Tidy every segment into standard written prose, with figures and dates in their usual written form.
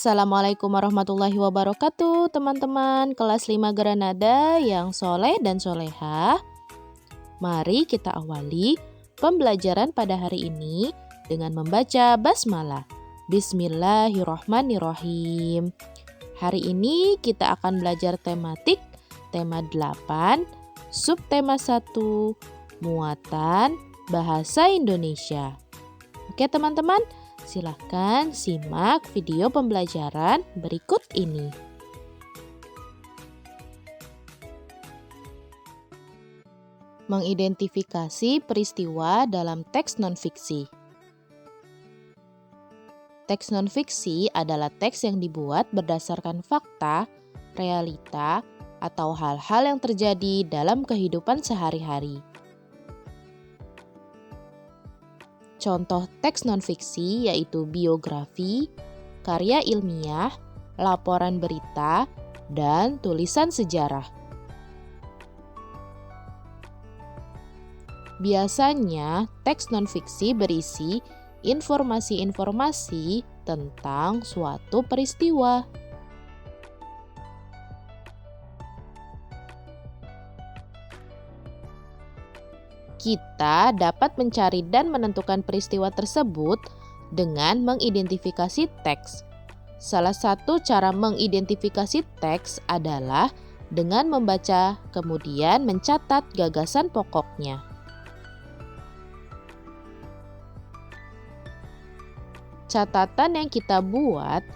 Assalamualaikum warahmatullahi wabarakatuh, teman-teman kelas 5 Granada yang soleh dan solehah. Mari kita awali pembelajaran pada hari ini dengan membaca basmalah. Bismillahirrohmanirrohim. Hari ini kita akan belajar tematik, tema 8, subtema 1, muatan bahasa Indonesia. Oke teman-teman, silahkan simak video pembelajaran berikut ini. Mengidentifikasi peristiwa dalam teks non-fiksi. Teks non-fiksi adalah teks yang dibuat berdasarkan fakta, realita, atau hal-hal yang terjadi dalam kehidupan sehari-hari. Contoh teks non-fiksi yaitu biografi, karya ilmiah, laporan berita, dan tulisan sejarah. Biasanya, teks non-fiksi berisi informasi-informasi tentang suatu peristiwa. Kita dapat mencari dan menentukan peristiwa tersebut dengan mengidentifikasi teks. Salah satu cara mengidentifikasi teks adalah dengan membaca kemudian mencatat gagasan pokoknya. Catatan yang kita buat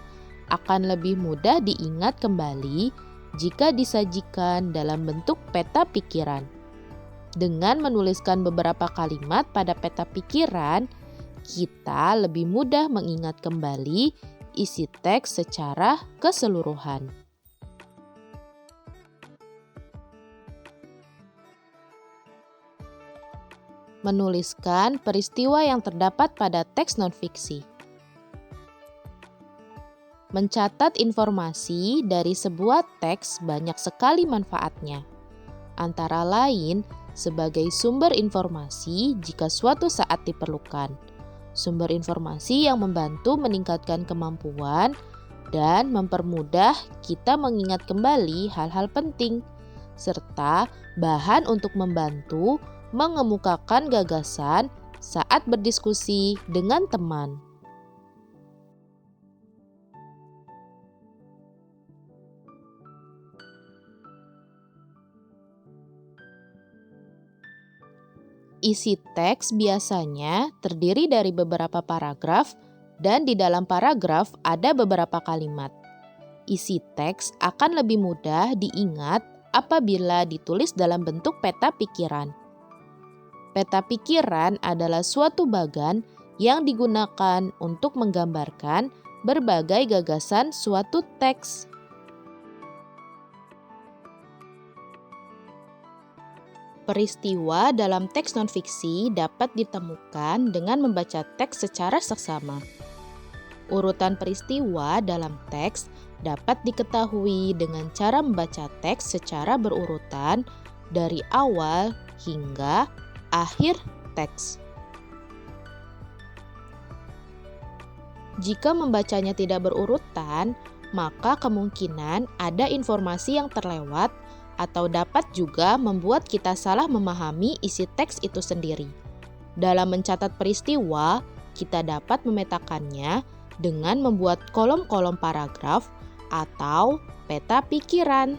akan lebih mudah diingat kembali jika disajikan dalam bentuk peta pikiran. Dengan menuliskan beberapa kalimat pada peta pikiran, kita lebih mudah mengingat kembali isi teks secara keseluruhan. Menuliskan peristiwa yang terdapat pada teks non-fiksi. Mencatat informasi dari sebuah teks banyak sekali manfaatnya. Antara lain, sebagai sumber informasi jika suatu saat diperlukan, sumber informasi yang membantu meningkatkan kemampuan dan mempermudah kita mengingat kembali hal-hal penting, serta bahan untuk membantu mengemukakan gagasan saat berdiskusi dengan teman. Isi teks biasanya terdiri dari beberapa paragraf dan di dalam paragraf ada beberapa kalimat. Isi teks akan lebih mudah diingat apabila ditulis dalam bentuk peta pikiran. Peta pikiran adalah suatu bagan yang digunakan untuk menggambarkan berbagai gagasan suatu teks. Peristiwa dalam teks non-fiksi dapat ditemukan dengan membaca teks secara seksama. Urutan peristiwa dalam teks dapat diketahui dengan cara membaca teks secara berurutan dari awal hingga akhir teks. Jika membacanya tidak berurutan, maka kemungkinan ada informasi yang terlewat atau dapat juga membuat kita salah memahami isi teks itu sendiri. Dalam mencatat peristiwa, kita dapat memetakannya dengan membuat kolom-kolom paragraf atau peta pikiran.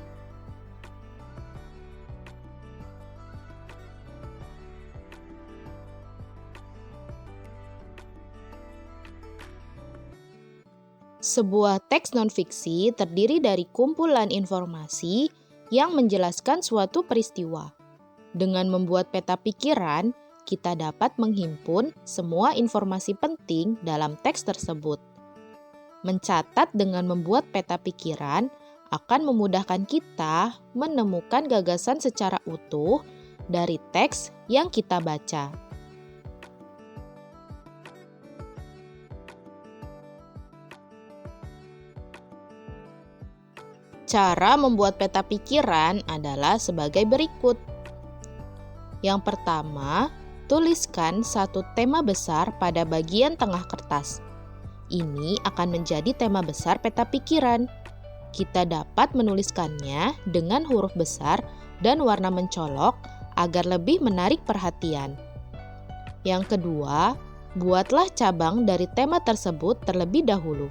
Sebuah teks non-fiksi terdiri dari kumpulan informasi yang menjelaskan suatu peristiwa. Dengan membuat peta pikiran, kita dapat menghimpun semua informasi penting dalam teks tersebut. Mencatat dengan membuat peta pikiran akan memudahkan kita menemukan gagasan secara utuh dari teks yang kita baca. Cara membuat peta pikiran adalah sebagai berikut. Yang pertama, tuliskan satu tema besar pada bagian tengah kertas. Ini akan menjadi tema besar peta pikiran. Kita dapat menuliskannya dengan huruf besar dan warna mencolok agar lebih menarik perhatian. Yang kedua, buatlah cabang dari tema tersebut terlebih dahulu.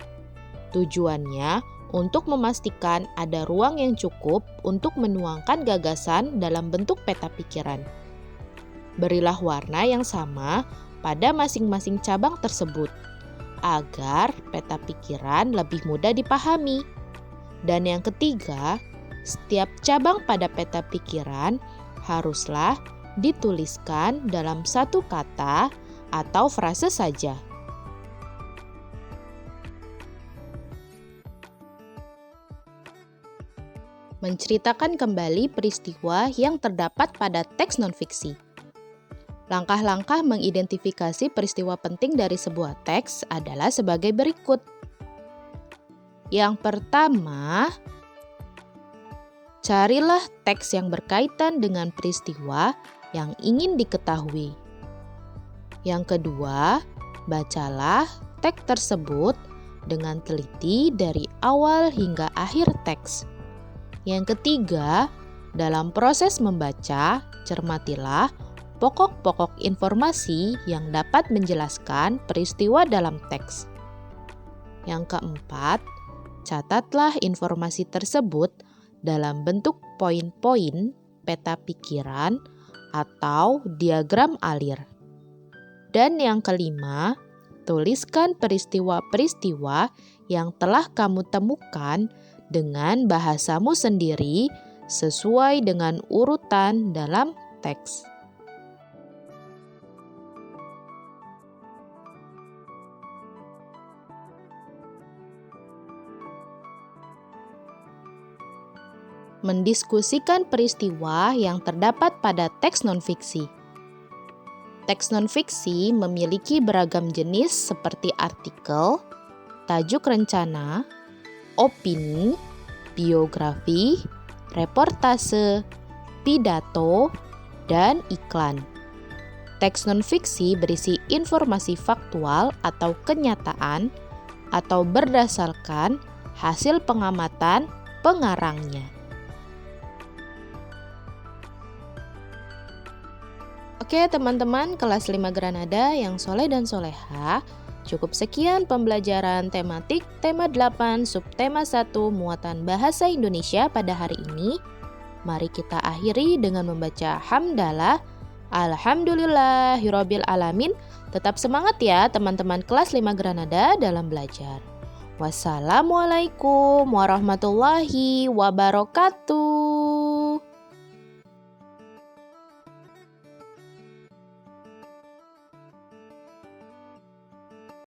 Tujuannya untuk memastikan ada ruang yang cukup untuk menuangkan gagasan dalam bentuk peta pikiran. Berilah warna yang sama pada masing-masing cabang tersebut, agar peta pikiran lebih mudah dipahami. Dan yang ketiga, setiap cabang pada peta pikiran haruslah dituliskan dalam satu kata atau frase saja. Menceritakan kembali peristiwa yang terdapat pada teks non-fiksi. Langkah-langkah mengidentifikasi peristiwa penting dari sebuah teks adalah sebagai berikut. Yang pertama, carilah teks yang berkaitan dengan peristiwa yang ingin diketahui. Yang kedua, bacalah teks tersebut dengan teliti dari awal hingga akhir teks. Yang ketiga, dalam proses membaca, cermatilah pokok-pokok informasi yang dapat menjelaskan peristiwa dalam teks. Yang keempat, catatlah informasi tersebut dalam bentuk poin-poin, peta pikiran, atau diagram alir. Dan yang kelima, tuliskan peristiwa-peristiwa yang telah kamu temukan dengan bahasamu sendiri sesuai dengan urutan dalam teks. Mendiskusikan peristiwa yang terdapat pada teks non-fiksi. Teks non-fiksi memiliki beragam jenis seperti artikel, tajuk rencana, opini, biografi, reportase, pidato, dan iklan. Teks non-fiksi berisi informasi faktual atau kenyataan atau berdasarkan hasil pengamatan pengarangnya. Oke teman-teman kelas 5 Granada yang soleh dan soleha, cukup sekian pembelajaran tematik tema 8 subtema 1 muatan bahasa Indonesia pada hari ini. Mari kita akhiri dengan membaca hamdalah. Alhamdulillahirabbil alamin. Tetap semangat ya teman-teman kelas 5 Granada dalam belajar. Wassalamualaikum warahmatullahi wabarakatuh.